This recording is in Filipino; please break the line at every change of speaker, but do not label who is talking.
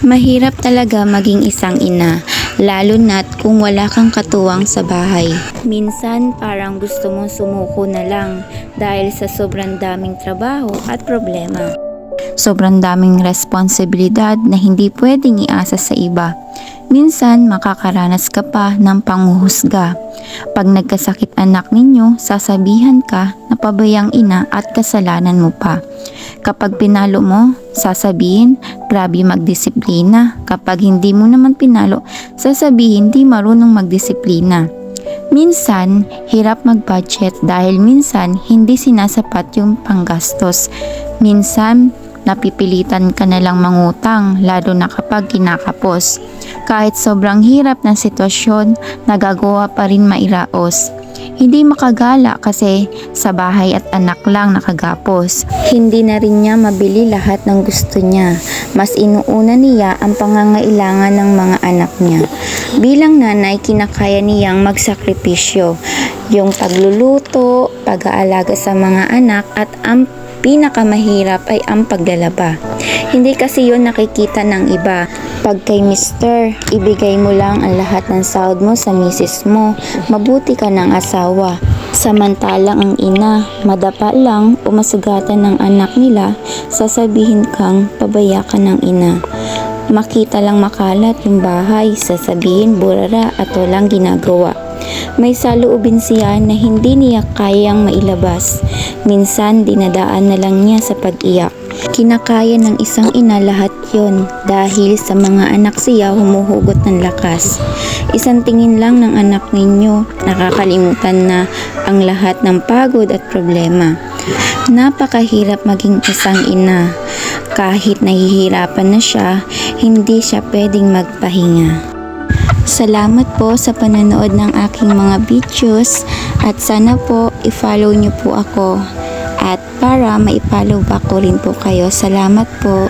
Mahirap talaga maging isang ina, lalo na't kung wala kang katuwang sa bahay. Minsan parang gusto mong sumuko na lang dahil sa sobrang daming trabaho at problema. Sobrang daming responsibilidad na hindi pwedeng iasa sa iba. Minsan makakaranas ka pa ng panghuhusga. Pag nagkasakit anak ninyo, sasabihan ka na pabayang ina at kasalanan mo pa. Kapag pinalo mo, sasabihin, grabe magdisiplina. Kapag hindi mo naman pinalo, sasabihin di marunong magdisiplina. Minsan, hirap mag-budget dahil minsan hindi sinasapat yung panggastos. Minsan, napipilitan ka na lang mangutang lalo na kapag kinakapos. Kahit sobrang hirap ng sitwasyon, nagagawa pa rin mairaos. Hindi makagala kasi sa bahay at anak lang nakagapos. Hindi na rin niya mabili lahat ng gusto niya. Mas inuuna niya ang pangangailangan ng mga anak niya. Bilang nanay, kinakaya niyang magsakripisyo. Yung pagluluto, pag-aalaga sa mga anak at ang pinakamahirap ay ang paglalaba. Hindi kasi yun nakikita ng iba. Pag kay mister, ibigay mo lang ang lahat ng sahod mo sa misis mo. Mabuti ka ng asawa. Samantalang ang ina, madapa lang o masugatan ng anak nila, sasabihin kang pabaya ka ng ina. Makita lang makalat yung bahay, sasabihin burara at walang ginagawa. May saloobin siya na hindi niya kayang mailabas. Minsan dinadaan na lang niya sa pag-iyak. Kinakaya ng isang ina lahat yon dahil sa mga anak siya humuhugot ng lakas. Isang tingin lang ng anak ninyo, nakakalimutan na ang lahat ng pagod at problema. Napakahirap maging isang ina. Kahit nahihirapan na siya, hindi siya pwedeng magpahinga. Salamat po sa panonood ng aking mga videos at sana po i-follow niyo po ako at para ma-follow back ko rin po kayo. Salamat po.